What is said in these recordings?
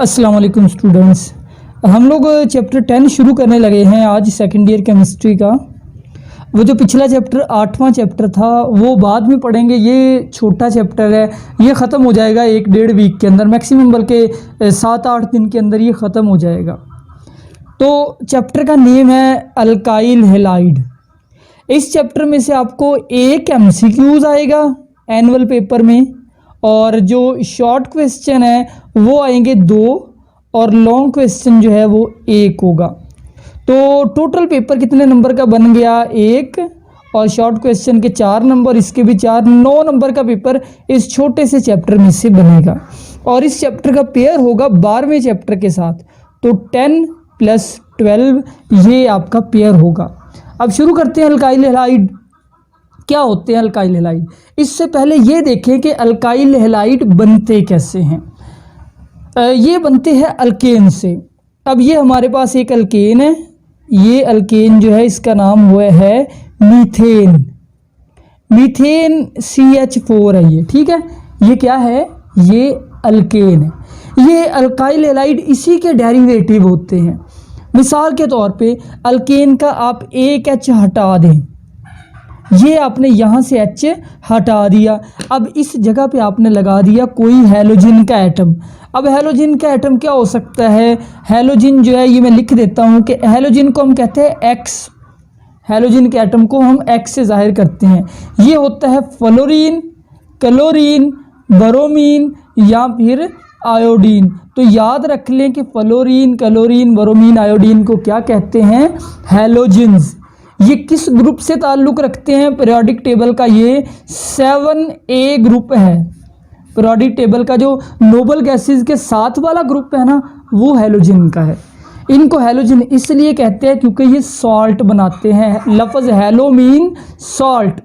अस्सलाम वालेकुम स्टूडेंट्स। हम लोग चैप्टर 10 शुरू करने लगे हैं आज सेकेंड ईयर केमिस्ट्री का। वो जो पिछला चैप्टर 8वां चैप्टर था वो बाद में पढ़ेंगे। ये छोटा चैप्टर है, ये ख़त्म हो जाएगा 1-1.5 वीक के अंदर, मैक्सिमम बल्कि 7-8 दिन के अंदर ये ख़त्म हो जाएगा। तो चैप्टर का नेम है अल्काइल हैलाइड। इस चैप्टर में से आपको एक MCQs आएगा एनुअल पेपर में, और जो शॉर्ट क्वेश्चन है वो आएंगे 2 और लॉन्ग क्वेश्चन जो है वो 1 होगा। तो टोटल पेपर कितने नंबर का बन गया? 1, और शॉर्ट क्वेश्चन के 4 नंबर, इसके भी 4, 9 नंबर का पेपर इस छोटे से चैप्टर में से बनेगा। और इस चैप्टर का पेयर होगा 12वें चैप्टर के साथ, तो 10 + 12 ये आपका पेयर होगा। अब शुरू करते हैं। अल्काइल हैलाइड क्या होते हैं? अल्काइल हैलाइड, इससे पहले ये देखें कि अल्काइल हैलाइड बनते कैसे हैं। ये बनते हैं अल्केन से। अब ये हमारे पास एक अल्केन है, ये अल्केन जो है इसका नाम हुआ है मीथेन। मीथेन CH4 है ये, ठीक है। ये क्या है? ये अल्केन है। ये अल्काइल हैलाइड इसी के डेरिवेटिव होते हैं। मिसाल के तौर पे अल्केन का आप एक H हटा दें, ये आपने यहाँ से H हटा दिया, अब इस जगह पे आपने लगा दिया कोई हैलोजन का एटम। अब हैलोजन का एटम क्या हो सकता है? हैलोजन जो है ये मैं लिख देता हूँ कि हैलोजन को हम कहते हैं X। हैलोजन के एटम को हम X से जाहिर करते हैं। ये होता है फ्लोरीन, क्लोरीन, ब्रोमीन या फिर आयोडीन। तो याद रख लें कि फ्लोरीन, क्लोरीन, ब्रोमीन, आयोडीन को क्या कहते हैं? हैलोजन्स। ये किस ग्रुप से ताल्लुक़ रखते हैं? पीरियोडिक टेबल का ये 7A ग्रुप है। पीरियोडिक टेबल का जो नोबल गैसेस के साथ वाला ग्रुप है ना, वो हैलोजन का है। इनको हैलोजन इसलिए कहते हैं क्योंकि ये सॉल्ट बनाते हैं। लफ्ज़ हैलो मीन सॉल्ट।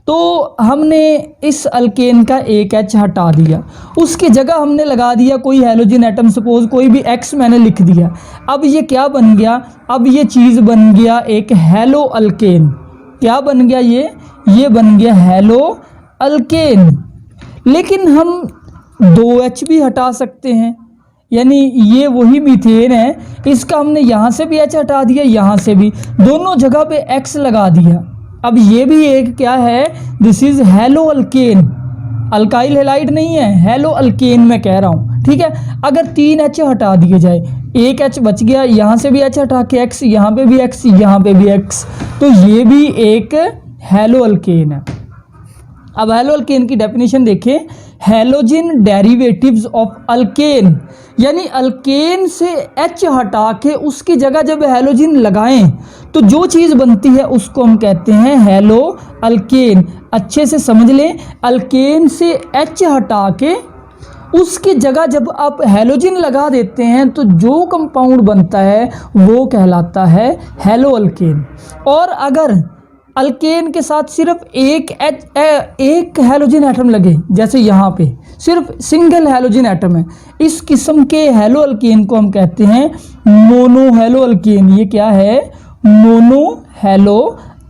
तो हमने इस अल्केन का एक H हटा दिया, उसके जगह हमने लगा दिया कोई हैलोजन एटम, सपोज कोई भी X मैंने लिख दिया। अब ये क्या बन गया? अब ये चीज़ बन गया एक हैलो अल्केन। क्या बन गया ये बन गया हैलो अल्केन। लेकिन हम 2H भी हटा सकते हैं, यानी ये वही मीथेन है, इसका हमने यहाँ से भी H हटा दिया, यहाँ से भी, दोनों जगह पे X लगा दिया। अब ये भी एक क्या है? This is hello alkane. Alkyl halide नहीं है, हैलो अल्केन मैं कह रहा हूँ, ठीक है। अगर 3 H हटा दिए जाए, एक H बच गया, यहाँ से भी H हटा के X, यहाँ पे भी X, यहाँ पे भी X, तो ये भी एक हैलो अल्केन है। अब हैलो अल्केन की डेफिनेशन देखें। हैलोजन डेरिवेटिव्स ऑफ अल्केन, यानी अल्केन से H हटा के उसकी जगह जब हैलोजन लगाएं तो जो चीज़ बनती है उसको हम कहते हैं हैलो अल्केन। अच्छे से समझ लें, अल्केन से H हटा के उसकी जगह जब आप हैलोजन लगा देते हैं तो जो कंपाउंड बनता है वो कहलाता है हैलो अल्केन। और अगर अल्केन के साथ सिर्फ एक हैलोजन एटम लगे, जैसे यहाँ पे सिर्फ सिंगल हैलोजन एटम है, इस किस्म के हैलो अल्केन को हम कहते हैं मोनो हैलो अल्केन। ये क्या है? Mono hello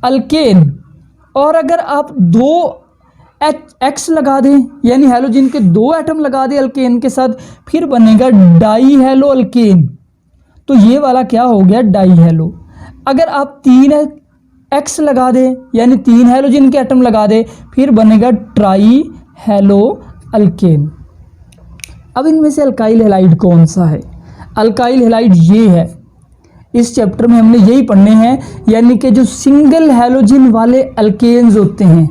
alkane. और अगर आप 2X लगा दें, यानी हैलोजन के 2 एटम लगा दें अल्केन के साथ, फिर बनेगा डाई हैलो अल्केन। तो ये वाला क्या हो गया? Die hello. अगर आप 3X लगा दें, यानी 3 हैलोजन के एटम लगा दें, फिर बनेगा ट्राई हैलो अल्केन। अब इनमें से अल्काइल हैलाइड कौन सा है? अल्काइल हैलाइड ये है। इस चैप्टर में हमने यही पढ़ने हैं, यानी कि जो सिंगल हैलोजन वाले अल्केन्स होते हैं,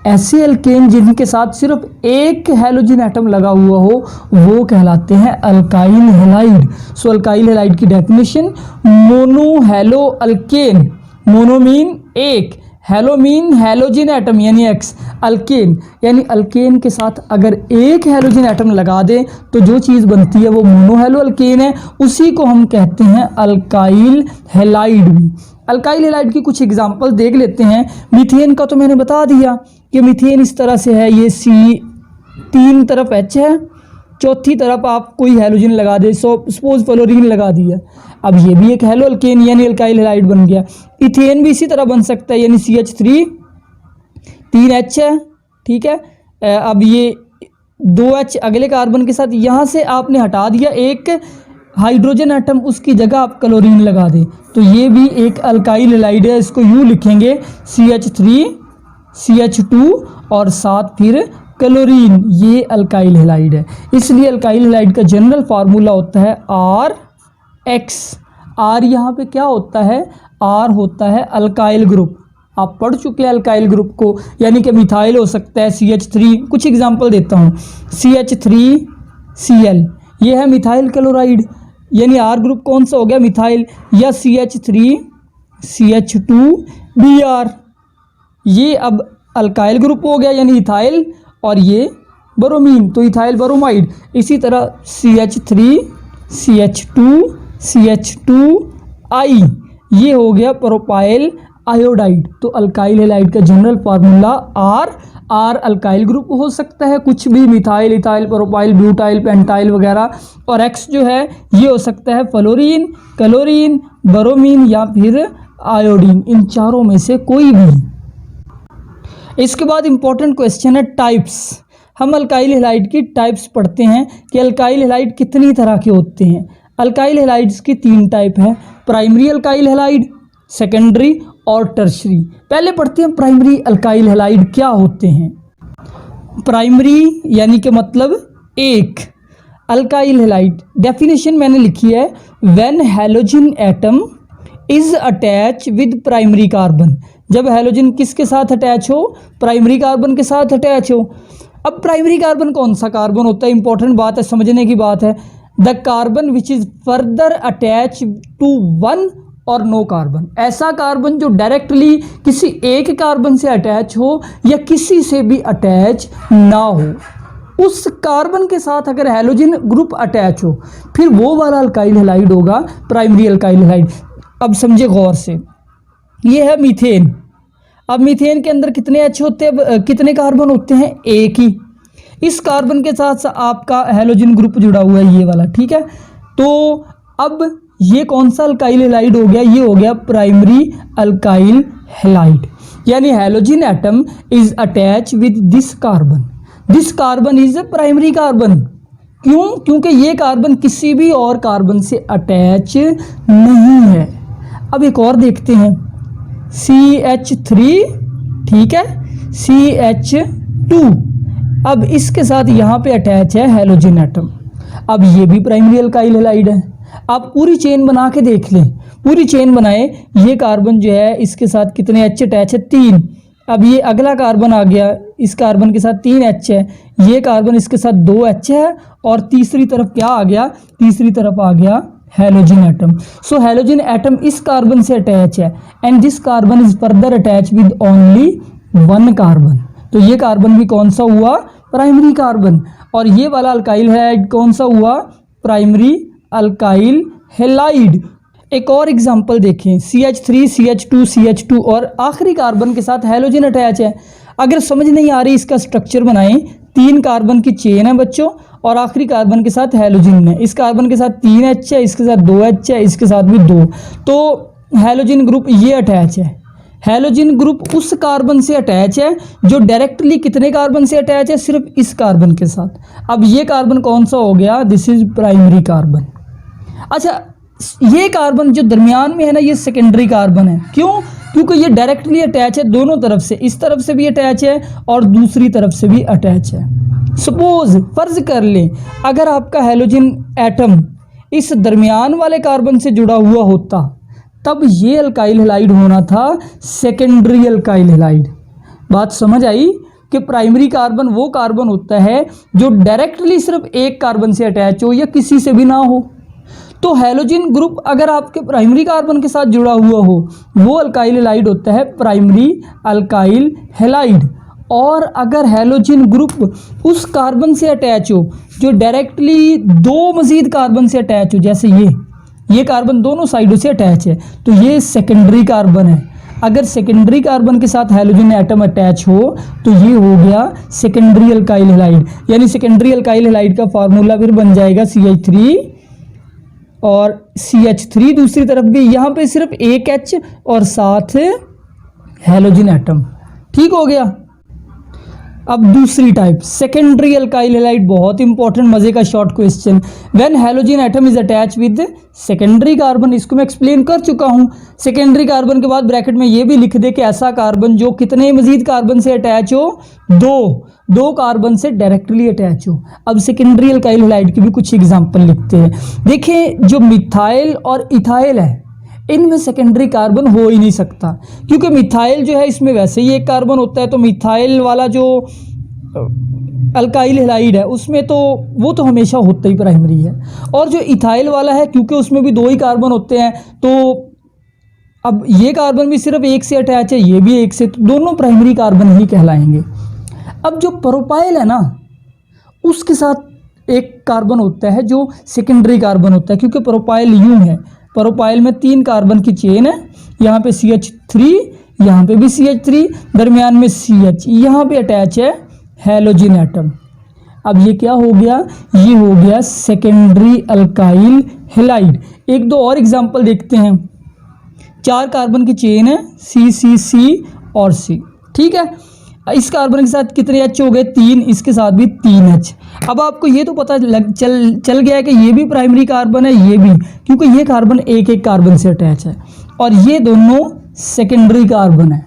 ऐसे अल्केन जिनके साथ सिर्फ एक हैलोजन एटम लगा हुआ हो, वो कहलाते हैं अल्काइल हैलाइड। सो अल्काइल हैलाइड की definition, mono hello alkane. Mono mean एक, हैलो मीन हैलोजन एटम यानी X, अल्केन यानी अल्केन के साथ अगर एक हैलोजन एटम लगा दें तो जो चीज़ बनती है वो मोनो हैलो अल्केन है। उसी को हम कहते हैं अल्काइल हैलाइड भी। अल्काइल हैलाइड की कुछ एग्जांपल देख लेते हैं। मीथेन का तो मैंने बता दिया कि मीथेन इस तरह से है, ये C, 3 तरफ H है, चौथी तरफ आप कोई हैलोजन लगा दे, सपोज फ्लोरीन लगा दिया, अब ये भी एक हैलो अल्केन यानी अल्काइल हैलाइड बन गया। इथेन भी इसी तरह बन सकता है, यानी CH3, 3H है, ठीक है। अब ये 2H अगले कार्बन के साथ, यहाँ से आपने हटा दिया एक हाइड्रोजन एटम, उसकी जगह आप क्लोरीन लगा दें तो ये भी एक अल्काइल हैलाइड है। इसको यूँ लिखेंगे CH3 CH2 और साथ फिर क्लोरीन, ये अल्काइल हैलाइड है। इसलिए अल्काइल हैलाइड का जनरल फार्मूला होता है RX। R यहाँ पे क्या होता है, R होता है अल्काइल ग्रुप। आप पढ़ चुके हैं अल्काइल ग्रुप को, यानी कि मिथाइल हो सकता है CH3, कुछ एग्जांपल देता हूँ, CH3Cl ये है मिथाइल क्लोराइड, यानी R ग्रुप कौन सा हो गया, मिथाइल। या CH3CH2Br ये अब अल्काइल ग्रुप हो गया यानी इथाइल, और ये ब्रोमीन तो इथाइल ब्रोमाइड। इसी तरह CH3CH2CH2I ये हो गया प्रोपाइल आयोडाइड। तो अल्काइल हैलाइड का general formula R alkyl group हो सकता है, कुछ भी methyl, ethyl, propyl, butyl, pentyl वगैरह, और X जो है ये हो सकता है फ्लोरीन, क्लोरीन, ब्रोमीन या फिर आयोडीन, इन चारों में से कोई भी। इसके बाद इंपॉर्टेंट क्वेश्चन है टाइप्स। हम अल्काइल हैलाइड की टाइप्स पढ़ते हैं कि अल्काइल हैलाइड कितनी तरह के होते हैं। अल्काइल हैलाइड्स की 3 टाइप है, प्राइमरी अल्काइल हैलाइड, सेकेंडरी और टर्शरी। पहले पढ़ते हैं प्राइमरी अल्काइल हैलाइड क्या होते हैं। प्राइमरी यानी कि मतलब एक अल्काइल हैलाइड, डेफिनेशन मैंने लिखी है, when halogen atom is attach with primary carbon. जब हैलोजन किसके साथ अटैच हो, प्राइमरी कार्बन के साथ अटैच हो। अब प्राइमरी कार्बन कौन सा कार्बन होता है, इंपॉर्टेंट बात है, समझने की बात है। The carbon which is further attach to one और नो कार्बन, ऐसा कार्बन जो डायरेक्टली किसी एक कार्बन से अटैच हो या किसी से भी अटैच ना हो, उस कार्बन के साथ अगर हैलोजन ग्रुप अटैच हो फिर वो वाला अल्काइल हैलाइड होगा प्राइमरी अल्काइल हैलाइड। अब समझे गौर से, ये है मीथेन। अब मीथेन के अंदर कितने H होते हैं, कितने कार्बन होते हैं, एक ही। इस कार्बन के साथ आपका हैलोजन ग्रुप जुड़ा हुआ है, ये वाला, ठीक है। तो अब ये कौन सा अल्काइल हैलाइड हो गया, ये हो गया प्राइमरी अल्काइल हैलाइड, यानी halogen atom is attach with this carbon, this carbon is a primary carbon. क्यों, क्योंकि ये कार्बन किसी भी और कार्बन से अटैच नहीं है। अब एक और देखते हैं, CH3, ठीक है, CH2, अब इसके साथ यहाँ पे अटैच है हैलोजन एटम। अब ये भी प्राइमरी अल्काइल हैलाइड है। आप पूरी चेन बना के देख लें, पूरी चेन बनाए, ये कार्बन जो है इसके साथ कितने H अटैच है, 3। अब ये अगला कार्बन आ गया, इस कार्बन के साथ 3 H है, ये कार्बन इसके साथ 2 H है, और तीसरी तरफ क्या आ गया, तीसरी तरफ आ गया हैलोजन एटम। सो हैलोजन एटम इस कार्बन से अटैच है and this carbon is further attach with only 1 carbon. तो ये कार्बन भी कौन सा हुआ, प्राइमरी कार्बन। और ये वाला अल्काइल हैलाइड कौन सा हुआ, प्राइमरी अल्काइल हैलाइड। एक और एग्जांपल देखें, CH3 CH2 CH2 और आखिरी कार्बन के साथ हैलोजन अटैच है। अगर समझ नहीं आ रही इसका स्ट्रक्चर बनाएं, 3 कार्बन की चेन है बच्चों, और आखिरी कार्बन के साथ हैलोजन है। इस कार्बन के साथ 3 H है, इसके साथ 2 H है, इसके साथ भी 2। तो हैलोजन ग्रुप ये अटैच है। हैलोजन ग्रुप उस कार्बन से अटैच है जो डायरेक्टली कितने कार्बन से अटैच है, सिर्फ इस कार्बन के साथ। अब ये कार्बन कौन सा हो गया, दिस इज प्राइमरी कार्बन। अच्छा, ये कार्बन जो दरमियान में है ना, ये सेकेंडरी कार्बन है। क्यों, क्योंकि ये डायरेक्टली अटैच है दोनों तरफ से, इस तरफ से भी अटैच है और दूसरी तरफ से भी अटैच है। सपोज फर्ज कर लें अगर आपका हैलोजन एटम इस दरमियान वाले कार्बन से जुड़ा हुआ होता, तब ये अल्काइल हैलाइड होना था सेकेंडरी अल्काइल हैलाइड। बात समझ आई कि प्राइमरी कार्बन वो कार्बन होता है जो डायरेक्टली सिर्फ एक कार्बन से अटैच हो या किसी से भी ना हो। तो हैलोजन ग्रुप अगर आपके प्राइमरी कार्बन के साथ जुड़ा हुआ हो, वो अल्काइल हैलाइड होता है प्राइमरी अल्काइल हैलाइड। और अगर हैलोजन ग्रुप उस कार्बन से अटैच हो जो डायरेक्टली 2 मजीद कार्बन से अटैच हो, जैसे ये कार्बन दोनों साइडों से अटैच है, तो ये सेकेंडरी कार्बन है। अगर सेकेंडरी कार्बन के साथ हैलोजन एटम अटैच हो तो ये हो गया सेकेंडरी अल्काइल हैलाइड। यानी सेकेंडरी अल्काइल हैलाइड का फार्मूला फिर बन जाएगा CH3 और CH3, दूसरी तरफ भी यहाँ पे सिर्फ एक H और साथ हैलोजन एटम। ठीक हो गया। अब दूसरी टाइप सेकेंडरी अल्काइल हैलाइड, बहुत इंपॉर्टेंट मजे का short question. When halogen atom is attach with secondary carbon, इसको मैं एक्सप्लेन कर चुका हूं। सेकेंडरी कार्बन के बाद ब्रैकेट में ये भी लिख दे कि ऐसा कार्बन जो कितने मजीद कार्बन से अटैच हो, दो कार्बन से डायरेक्टली अटैच हो। अब सेकेंडरी अल्काइल हैलाइड की भी कुछ एग्जांपल लिखते हैं। देखिए जो मिथाइल और इथाइल है, इनमें सेकेंडरी कार्बन हो ही नहीं सकता, क्योंकि मिथाइल जो है इसमें वैसे ही एक कार्बन होता है, तो मिथाइल वाला जो अल्काइल हैलाइड है उसमें तो वो तो हमेशा होता ही प्राइमरी है। और जो इथाइल वाला है, क्योंकि उसमें भी 2 ही कार्बन होते हैं, तो अब ये कार्बन भी सिर्फ एक से अटैच है, ये भी एक से, तो दोनों प्राइमरी कार्बन ही कहलाएंगे। अब जो प्रोपाइल है ना, उसके साथ एक कार्बन होता है जो सेकेंडरी कार्बन होता है, क्योंकि प्रोपाइल यूं है, प्रोपाइल में 3 कार्बन की चेन है, यहाँ पे CH3, यहाँ पे भी CH3, दरमियान में CH, यहाँ पे अटैच है हैलोजन एटम। अब ये क्या हो गया, ये हो गया सेकेंडरी अल्काइल हैलाइड। एक दो और एग्जांपल देखते हैं। 4 कार्बन की चेन है, CCC और C, ठीक है। इस कार्बन के साथ कितने H हो गए, 3, इसके साथ भी 3 H। अब आपको ये तो पता चल गया है कि ये भी प्राइमरी कार्बन है, ये भी, क्योंकि ये कार्बन एक कार्बन से अटैच है और ये दोनों सेकेंडरी कार्बन है।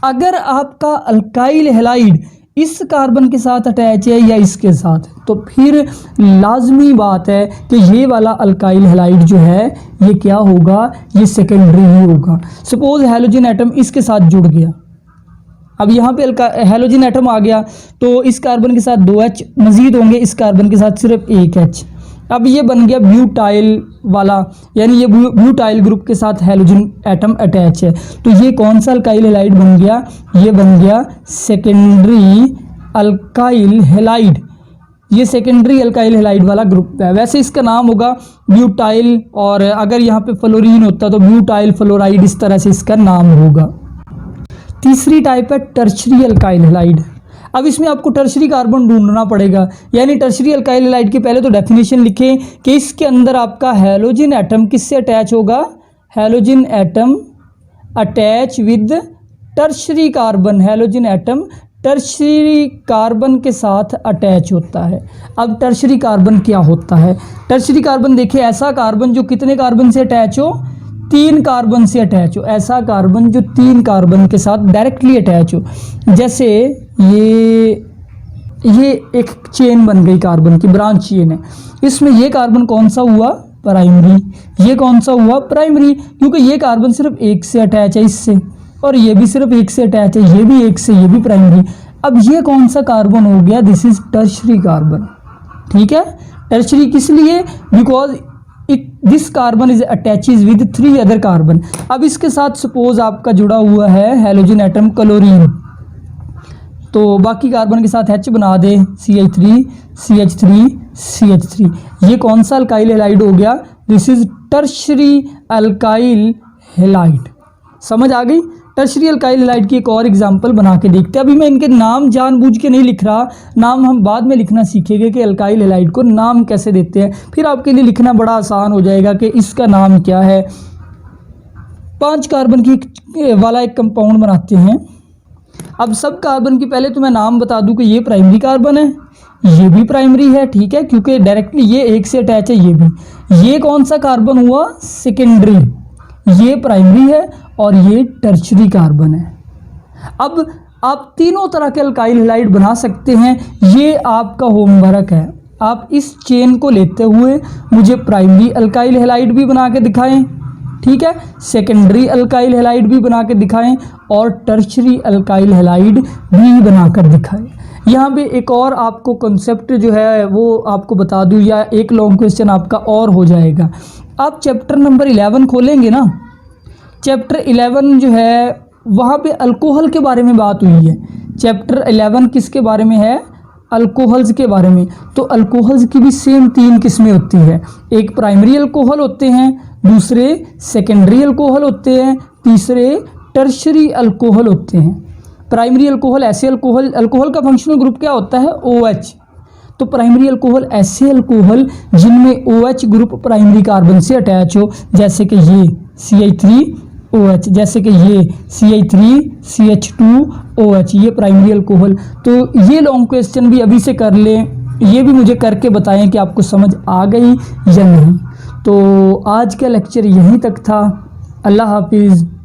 अगर आपका अल्काइल हैलाइड इस कार्बन के साथ अटैच है या इसके साथ, तो फिर लाजमी बात है कि ये वाला अल्काइल हैलाइड जो है ये क्या होगा, ये सेकेंडरी ही होगा। सपोज हैलोजन एटम इसके साथ जुड़ गया, अब यहाँ पे हैलोजन एटम आ गया, तो इस कार्बन के साथ 2 H मजीद होंगे, इस कार्बन के साथ सिर्फ 1 H। अब ये बन गया ब्यूटाइल वाला, यानी ये ब्यूटाइल ग्रुप के साथ हैलोजन एटम अटैच है, तो ये कौन सा अल्काइल हैलाइड बन गया, ये बन गया सेकेंडरी अल्काइल हैलाइड। ये सेकेंडरी अल्काइल हैलाइड वाला ग्रुप है। वैसे इसका नाम होगा ब्यूटाइल, और अगर यहाँ पे फ्लोरीन होता तो ब्यूटाइल फ्लोराइड, इस तरह से इसका नाम होगा। तीसरी टाइप है टर्शरी अल्काइल हैलाइड। अब इसमें आपको टर्शरी कार्बन ढूंढना पड़ेगा, यानी टर्शरी अल्काइल हैलाइड की पहले तो डेफिनेशन लिखें कि इसके अंदर आपका हैलोजन एटम किससे अटैच होगा, halogen atom attach with tertiary carbon, halogen atom tertiary carbon के साथ अटैच होता है। अब टर्शरी कार्बन क्या होता है, टर्शरी कार्बन देखिए, ऐसा कार्बन जो कितने कार्बन से अटैच हो, 3 कार्बन से अटैच हो, ऐसा कार्बन जो 3 कार्बन के साथ डायरेक्टली अटैच हो। जैसे ये एक चेन बन गई कार्बन की, ब्रांच चेन है, इसमें ये कार्बन कौन सा हुआ, प्राइमरी, ये कौन सा हुआ, प्राइमरी, क्योंकि ये कार्बन सिर्फ एक से अटैच है इससे, और ये भी सिर्फ एक से अटैच है, ये भी एक से, ये भी प्राइमरी। अब ये कौन सा कार्बन हो गया, दिस इज टर्शरी कार्बन, ठीक है। टर्शरी किस लिए, because this carbon is attaches with 3 other carbon. अब इसके साथ सपोज आपका जुड़ा हुआ है हैलोजन एटम क्लोरीन, तो बाकी कार्बन के साथ H बना दे, CH3 CH3 CH3, ये कौन सा अल्काइल हैलाइड हो गया, this is tertiary alkyl halide. समझ आ गई। टर्शरी अल्काइल हैलाइड की एक और एग्जांपल बना के देखते हैं। अभी मैं इनके नाम जानबूझ के नहीं लिख रहा, नाम हम बाद में लिखना सीखेंगे कि अल्काइल हैलाइड को नाम कैसे देते हैं, फिर आपके लिए लिखना बड़ा आसान हो जाएगा कि इसका नाम क्या है। 5 कार्बन की वाला एक कंपाउंड बनाते हैं। अब सब कार्बन की पहले तो मैं नाम बता दूं कि ये प्राइमरी कार्बन है, ये भी प्राइमरी है, ठीक है, क्योंकि डायरेक्टली ये एक से अटैच है, ये भी। ये कौन सा कार्बन हुआ, सेकेंडरी, ये प्राइमरी है और ये टर्शरी कार्बन है। अब आप तीनों तरह के अल्काइल हैलाइड बना सकते हैं, ये आपका होमवर्क है। आप इस चेन को लेते हुए मुझे प्राइमरी अल्काइल हैलाइड भी बना के दिखाएं, ठीक है, सेकेंडरी अल्काइल हैलाइड भी बना के दिखाएं और टर्शरी अल्काइल हैलाइड भी बनाकर दिखाएं। यहाँ पे एक और आपको कॉन्सेप्ट जो है वो आपको बता दूँ, या एक लॉन्ग क्वेश्चन आपका और हो जाएगा। आप चैप्टर नंबर 11 खोलेंगे ना, चैप्टर 11 जो है वहाँ पे अल्कोहल के बारे में बात हुई है। चैप्टर 11 किसके बारे में है, अल्कोहल्स के बारे में। तो अल्कोहल्स की भी सेम 3 किस्में होती है, एक प्राइमरी अल्कोहल होते हैं, दूसरे सेकेंडरी अल्कोहल होते हैं, तीसरे टर्शरी अल्कोहल होते हैं। प्राइमरी अल्कोहल ऐसे अल्कोहल का फंक्शनल ग्रुप क्या होता है, OH। तो प्राइमरी अल्कोहल ऐसे अल्कोहल जिनमें OH ग्रुप प्राइमरी कार्बन से अटैच हो, जैसे कि ये CH3 OH, जैसे कि ये CH3CH2OH, ये प्राइमरी अल्कोहल। तो ये लॉन्ग क्वेश्चन भी अभी से कर लें, ये भी मुझे करके बताएं कि आपको समझ आ गई या नहीं। तो आज का लेक्चर यहीं तक था। अल्लाह हाफिज़।